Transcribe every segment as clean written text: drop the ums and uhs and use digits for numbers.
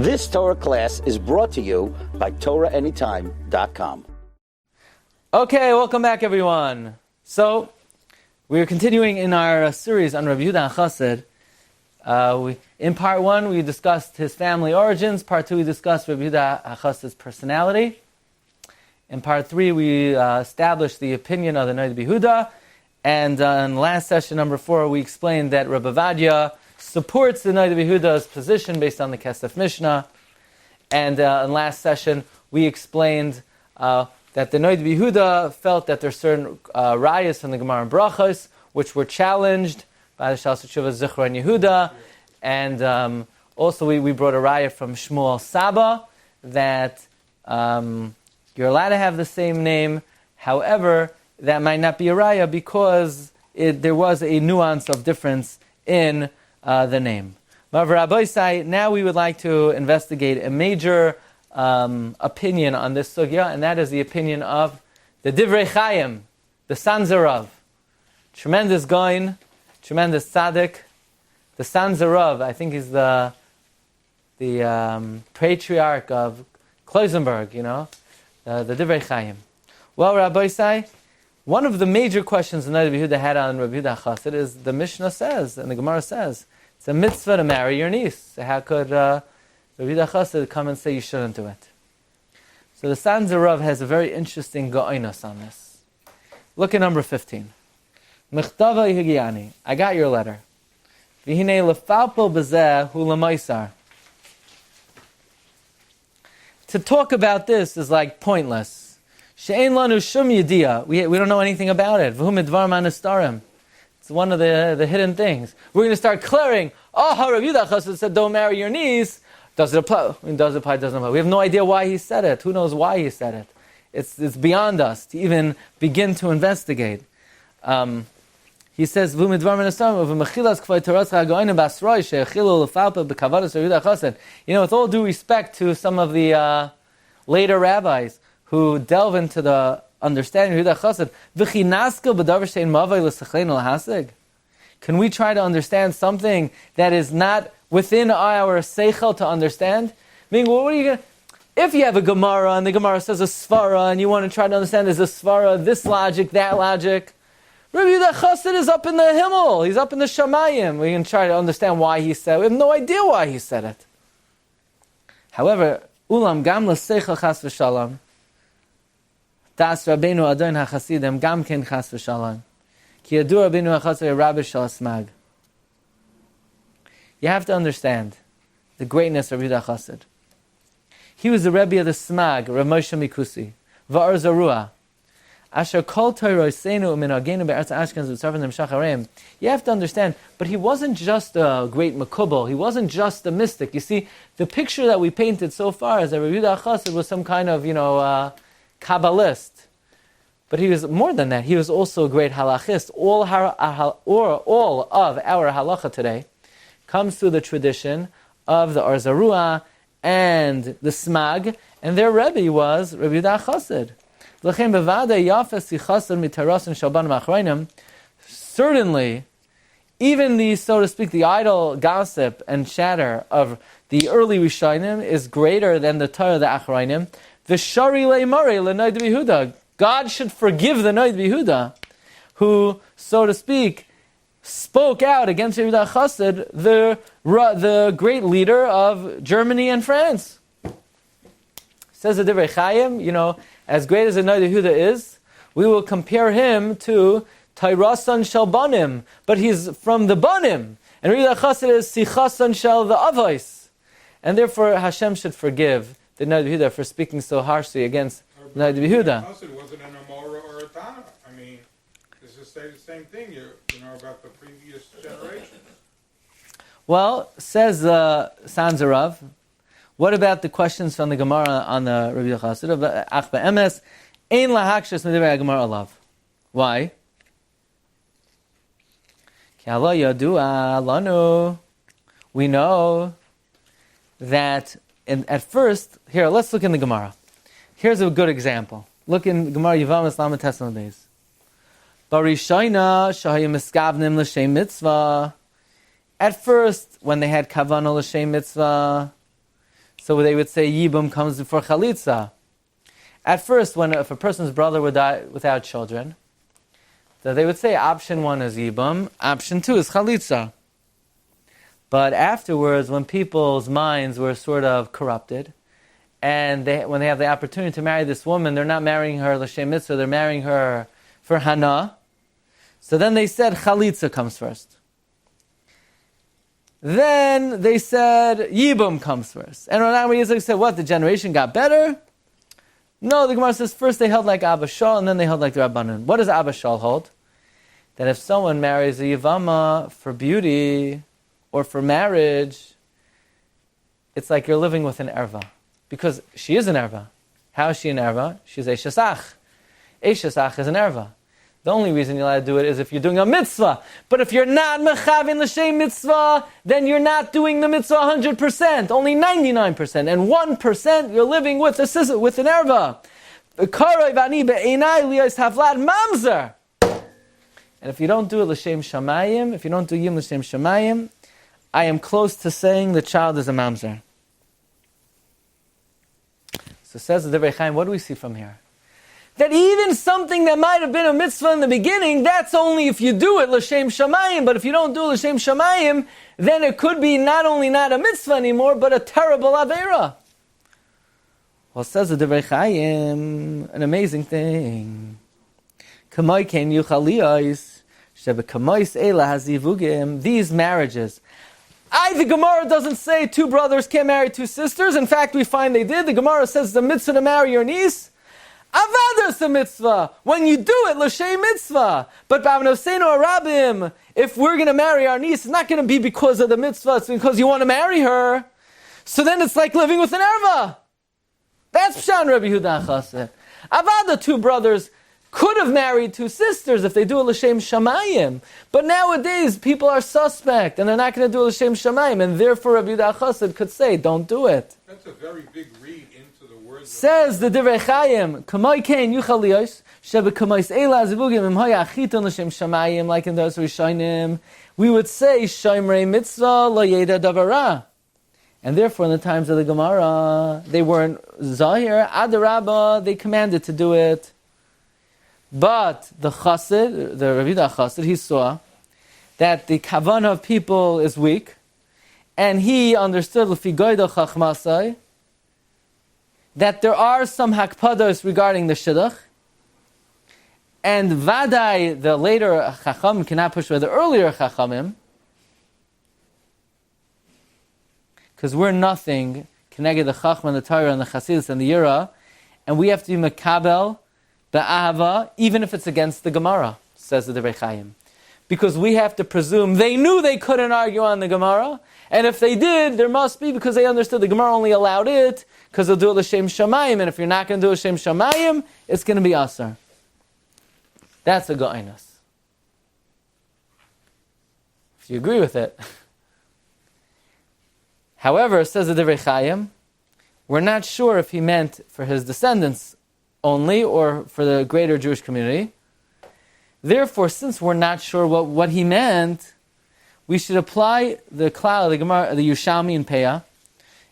This Torah class is brought to you by TorahAnytime.com. Okay, welcome back, everyone. So, we're continuing in our series on Rabbi Yehuda Hachasid. In part 1, we discussed his family origins. Part 2, we discussed Rabbi Yehuda Hachasid's personality. In part 3, we established the opinion of the Noid Yehuda. And in last session, number 4, we explained that Rabbi Vadia supports the Noid Yehuda's position based on the Kesef Mishnah. And in last session, we explained that the Noid Yehuda felt that there are certain rayas from the Gemara and Brachos which were challenged by the Shas Tshuva Zichra and Yehuda. And also we brought a raya from Shmuel Saba that you're allowed to have the same name. However, that might not be a raya because there was a nuance of difference in the name. Now we would like to investigate a major opinion on this sugya, and that is the opinion of the Divrei Chaim, the Sanzarav. Tremendous Goin, tremendous tzaddik. The Sanzarav, I think, is the patriarch of Kloisenberg, the Divrei Chaim. Well, Rabbi Say, one of the major questions the Rabbi Yehuda had on Rabbi Yehuda Chasid is the Mishnah says, and the Gemara says, it's a mitzvah to marry your niece. So how could Rabbi Yehuda Chasid come and say you shouldn't do it? So the Sanzarav has a very interesting go'inos on this. Look at number 15. Mechtava Higiani, I got your letter. V'hinei lefalpo b'zeh hu l'maisar. To talk about this is like pointless. She'ein lanu shum yediyah. We don't know anything about it. V'hu midvar manastarim. It's one of the hidden things. We're going to start clearing. Oh, Rabbi Yehuda Chasid said don't marry your niece. Does it apply? Does it apply? Doesn't apply. We have no idea why he said it. Who knows why he said it? It's beyond us to even begin to investigate. He says, with all due respect to some of the later rabbis who delve into the understanding of Yehuda Chasid, can we try to understand something that is not within our seichel to understand? I mean, what are you going to... If you have a Gemara and the Gemara says a svara and you want to try to understand is a svara, this logic, that logic, Rabbi Yehuda Chasid is up in the Himmel. He's up in the Shamayim. We can try to understand why he said it. We have no idea why he said it. However, Ulam gam l'seichel chas v'shalom, das Rabbeinu Adon HaChasidem gam ken chas v'shalom, ki yadu Rabbeinu HaChasid Rabbi shal smag. You have to understand the greatness of Yehuda Chasid. He was the Rebbe of the Smag, Rav Moshe Mikusi, Va'ar Zarua, Asher Kol Toiroseinu Minagenu Be'eretz Ashkenaz V'tzarfim Shacharim. You have to understand, but he wasn't just a great makubal. He wasn't just a mystic. You see, the picture that we painted so far is that Rabbi Yehuda Chasid was some kind of, Kabbalist. But he was more than that. He was also a great halachist. All of our halacha today comes through the tradition of the Or Zarua and the Smag, and their Rebbe was Rabbi Yehuda Chasid. Certainly, even the, so to speak, the idle gossip and chatter of the early Rishonim is greater than the Torah of the Achrayim. The Shari Le'mari L'Noid Yehuda. God should forgive the Noid Yehuda, who, so to speak, spoke out against Yehuda Chasid, the great leader of Germany and France. Says the Divrei Chaim, as great as the Noid Yehuda is, we will compare him to Tyrasan Shel Banim, but he's from the Banim. And Yehuda Chasid is Sichasan Shel the Avos. And therefore Hashem should forgive the Noid Yehuda for speaking so harshly against Noid Yehuda. It wasn't an Amora or a Tana. I mean, this is the same thing, about the previous generation. Well, says Sanzarav, what about the questions from the Gemara on the Rabbi Chasid of Ach B'emes? Ein lahakshas medivei Gemara alav. Why? Ki halo yadua lanu. We know that at first, here, let's look in the Gemara. Here's a good example. Look in Gemara Yevamos Lamed Tesla days. Barishayna shahayim miskavnim l'shem mitzvah. At first, when they had kavanah l'shem mitzvah, So they would say Yibum comes before Chalitza. At first, if a person's brother would die without children, so they would say option 1 is Yibum, option 2 is Chalitza. But afterwards, when people's minds were sort of corrupted, and when they have the opportunity to marry this woman, they're not marrying her l'shem mitzvah, they're marrying her for hana. So then they said Chalitza comes first. Then they said Yibum comes first. And Rabbi Yitzchak said, what, the generation got better? No, the Gemara says first they held like Abba Shal, and then they held like the Rabbanan. What does Abba Shal hold? That if someone marries a Yivama for beauty or for marriage, it's like you're living with an erva. Because she is an erva. How is she an erva? She's a shasach. A shasach is an erva. The only reason you're allowed to do it is if you're doing a mitzvah. But if you're not mechavin l'shem mitzvah, then you're not doing the mitzvah 100%, only 99%. And 1% you're living with an erva. And if you don't do it l'shem shamayim, if you don't do yim l'shem shamayim, I am close to saying the child is a mamzer. So says the Divrei Chaim, what do we see from here? That even something that might have been a mitzvah in the beginning, that's only if you do it l'shem shamayim. But if you don't do it l'shem shamayim, then it could be not only not a mitzvah anymore, but a terrible aveira. Well, says the Divrei Chaim, an amazing thing. These marriages. The Gemara doesn't say 2 brothers can't marry 2 sisters. In fact, we find they did. The Gemara says the mitzvah to marry your niece. Avadas a mitzvah. When you do it, l'shem mitzvah. But b'avnosenu arabim, if we're going to marry our niece, it's not going to be because of the mitzvah. It's because you want to marry her. So then it's like living with an erva. That's Pshan Rabbi Yehuda Chasid. Avada 2 brothers could have married 2 sisters if they do a l'shem shamayim. But nowadays, people are suspect, and they're not going to do a l'shem shamayim, and therefore Rabbi Yehuda Chasid could say, don't do it. That's a very big read into the words. Says the Divrei Chaim, Kamay kein yuchal liyos, shebe kamayis eila azivugim im haya achiton l'shem shamayim, like in those Rishonim, we would say, Shomerei mitzvah lo yeda davara. And therefore, in the times of the Gemara, they weren't zahir, adarabba, they commanded to do it. But the Chasid, the Rabbi Chasid, he saw that the kavanah of people is weak, and he understood l'fi goyda chachmasai that there are some hakpados regarding the shidduch, and vadai, the later chacham cannot push with the earlier chachamim, because we're nothing connected the chacham and the Torah and the Chasidus and the Yira, and we have to be makabel ba'ahava, even if it's against the Gemara, says the Divrei Chaim. Because we have to presume they knew they couldn't argue on the Gemara, and if they did, there must be, because they understood the Gemara only allowed it, because they'll do it l'shem shamayim, and if you're not going to do l'shem shamayim, it's going to be asar. That's a ga'inus. If you agree with it. However, says the Divrei Chaim, we're not sure if he meant for his descendants only, or for the greater Jewish community. Therefore, since we're not sure what he meant, we should apply the klal, the Gemara, the Yushalmi in Peah.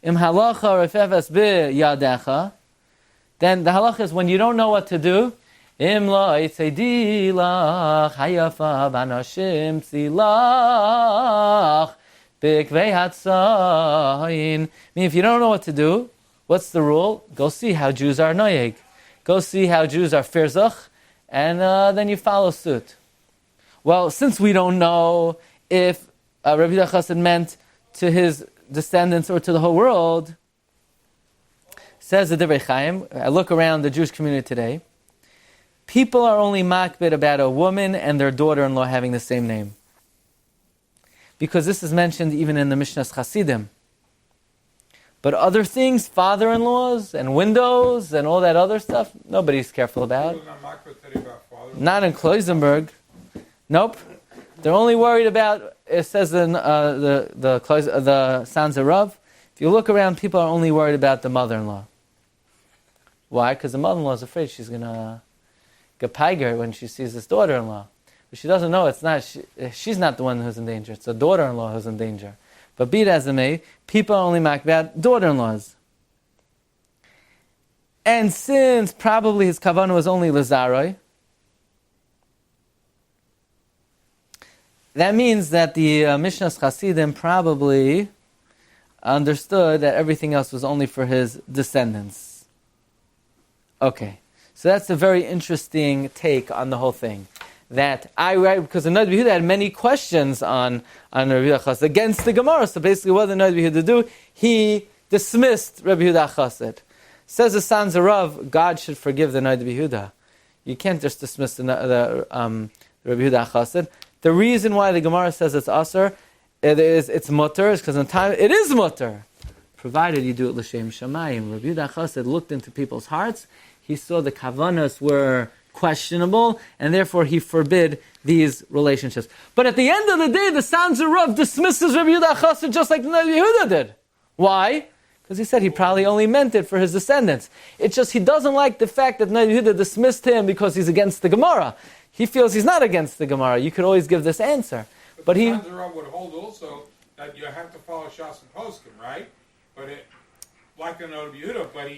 Im halacha refefes bi yadecha. Then the halacha is when you don't know what to do. Im la itzedi lach hayafa banashim tzilach bikvei hatzayin. I mean, if you don't know what to do, what's the rule? Go see how Jews are noyeg. Go see how Jews are firzach, and then you follow suit. Well, since we don't know if Rabbi Yehuda Chasid meant to his descendants or to the whole world, says the Divrei Chaim, I look around the Jewish community today, people are only makbid about a woman and their daughter-in-law having the same name. Because this is mentioned even in the Mishnah's Chasidim. But other things, father-in-laws and windows and all that other stuff, nobody's careful about. Not in Kloisenberg. Nope. They're only worried about, it says in the Sanz Rav, if you look around, people are only worried about the mother-in-law. Why? Because the mother-in-law is afraid she's going to get piger when she sees this daughter-in-law. But she doesn't know she's not the one who's in danger. It's the daughter-in-law who's in danger. But be it as it may, people are only makbet daughter-in-laws. And since probably his kavanah was only Lazaroi, that means that the Mishnah's Chasidim probably understood that everything else was only for his descendants. Okay, so that's a very interesting take on the whole thing. Because the Rabbi Yehuda had many questions on Rabbi Yehuda Chasid against the Gemara. So basically, what did Rabbi Yehuda do? He dismissed Rabbi Yehuda Chasid. Says the Sons of Rav, God should forgive the Rabbi Yehuda. You can't just dismiss the Rabbi Yehuda Chasid. The reason why the Gemara says it's asur, it's mutter, is because in time it is mutter, provided you do it l'shem shamayim. Rabbi Yehuda Chasid looked into people's hearts. He saw the kavanas were questionable, and therefore he forbid these relationships. But at the end of the day, the Sons of Rav dismisses Rabbi Yehuda Chasid just like Rabbi Yehuda did. Why? Because he said he probably only meant it for his descendants. It's just he doesn't like the fact that Rabbi Yehuda dismissed him because he's against the Gemara. He feels he's not against the Gemara. You could always give this answer. But the he... Sons of Rav would hold also that you have to follow Shas and Poskim, right? But like the Rabbi Yehuda, but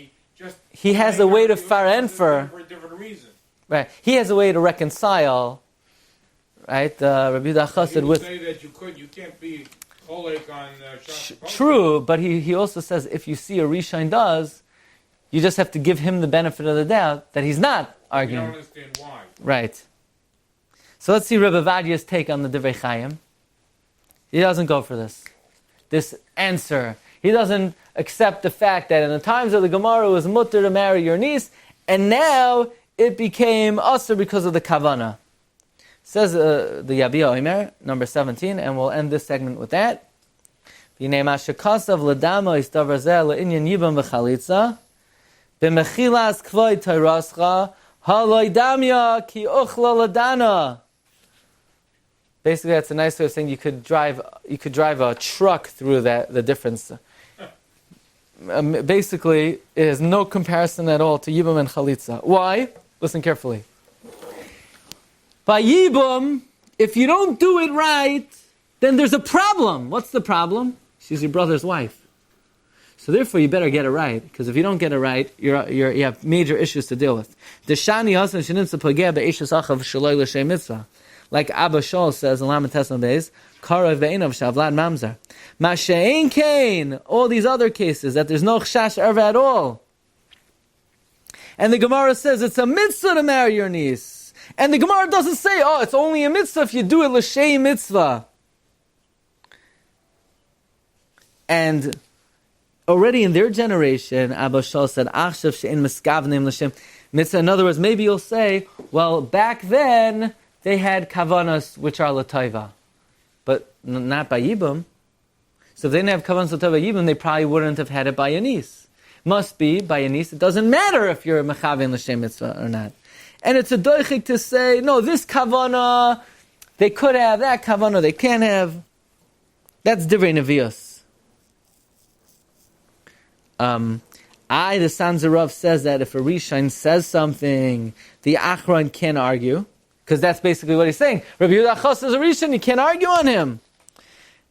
he has a way to faren for a different reason. Right. He has a way to reconcile, right, Rabbi Yehuda Chasid with... say that you can't be cholek on Shas and Poskim. True, but he also says if you see a Rishon does, you just have to give him the benefit of the doubt that he's not arguing. You don't understand why. Right. So let's see Rabbi Vadia's take on the Divrei Chaim. He doesn't go for this answer. He doesn't accept the fact that in the times of the Gemara it was mutter to marry your niece, and now it became asur because of the kavana. Says the Yabiya Omer, number 17, and we'll end this segment with that. V'nei ma shekasav l'dama istavar zeh le'inyan yibam v'chalitza b'mechilas kvoi tayrascha haloi damya ki uchla l'dana. Basically, that's a nice way of saying you could drive a truck through the difference. Basically, it has no comparison at all to Yibam and Chalitza. Why? Listen carefully. By Yibam, if you don't do it right, then there's a problem. What's the problem? She's your brother's wife. So therefore, you better get it right, because if you don't get it right, you have major issues to deal with. Like Abba Shol says in Lamentations Beis, Karav Be'inav Shavlad Mamzer. Masha'ein Kain, all these other cases, that there's no Chshash Erva at all. And the Gemara says it's a mitzvah to marry your niece. And the Gemara doesn't say, it's only a mitzvah if you do it l'shei mitzvah. And already in their generation, Abba Shol said, Achshav she'en miskavnim l'shem mitzvah. In other words, maybe you'll say, well, back then, they had kavanas which are l'taiva, but not by Yibam. So if they didn't have kavanas l'taiva Yibam, they probably wouldn't have had it by Yanis. Must be by Yanis. It doesn't matter if you're mechavein l'shem mitzvah or not. And it's a doichik to say, no, this kavana they could have, that kavana they can't have. That's Divrei Nevios. The Sons of Rav says that if a Rishon says something, the Achron can't argue. Because that's basically what he's saying. Rabbi Yehuda Chasid is a Rishon, you can't argue on him.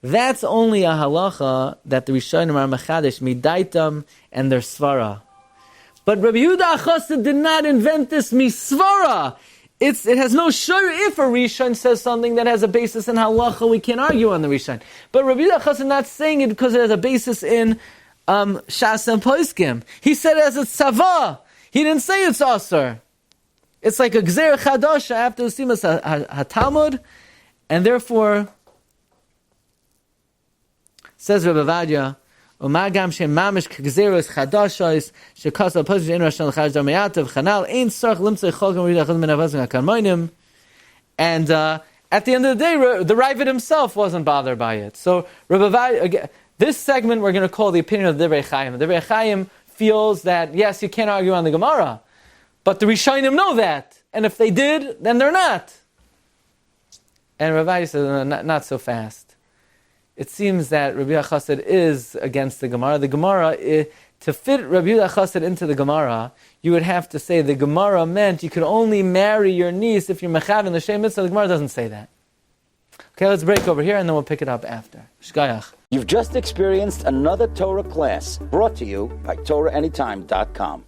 That's only a halacha that the Rishonim are mechadish, midaitam, and their svara. But Rabbi Yehuda Chasid did not invent this misvara. It has no shur. If a Rishon says something that has a basis in halacha, we can't argue on the Rishon. But Rabbi Yehuda Chasid is not saying it because it has a basis in Shas and Poskim. He said it as a tzavaah. He didn't say it's asur. It's like a gzer chadasha after the simas ha-Talmud, and therefore, says Rabbi Vadia, "Umagam shem mamish k'gzeros chadashos shekasa posich ein rashon l'chaj dar me'atav chanal ein sarch limtzei cholgam ridachad min avazim hakarmoinim." And at the end of the day, the Ravid himself wasn't bothered by it. So Rabbi Vadia, again, this segment we're going to call the opinion of the Divrei Chaim. The Divrei Chaim feels that yes, you can't argue on the Gemara. But the Rishonim know that. And if they did, then they're not. And Rabbi says, not so fast. It seems that Rabbi Chasid is against the Gemara. The Gemara, to fit Rabbi Chasid into the Gemara, you would have to say the Gemara meant you could only marry your niece if you're mechav in the Shem Mitzvah. The Gemara doesn't say that. Okay, let's break over here and then we'll pick it up after. Shkayach. You've just experienced another Torah class brought to you by TorahAnytime.com.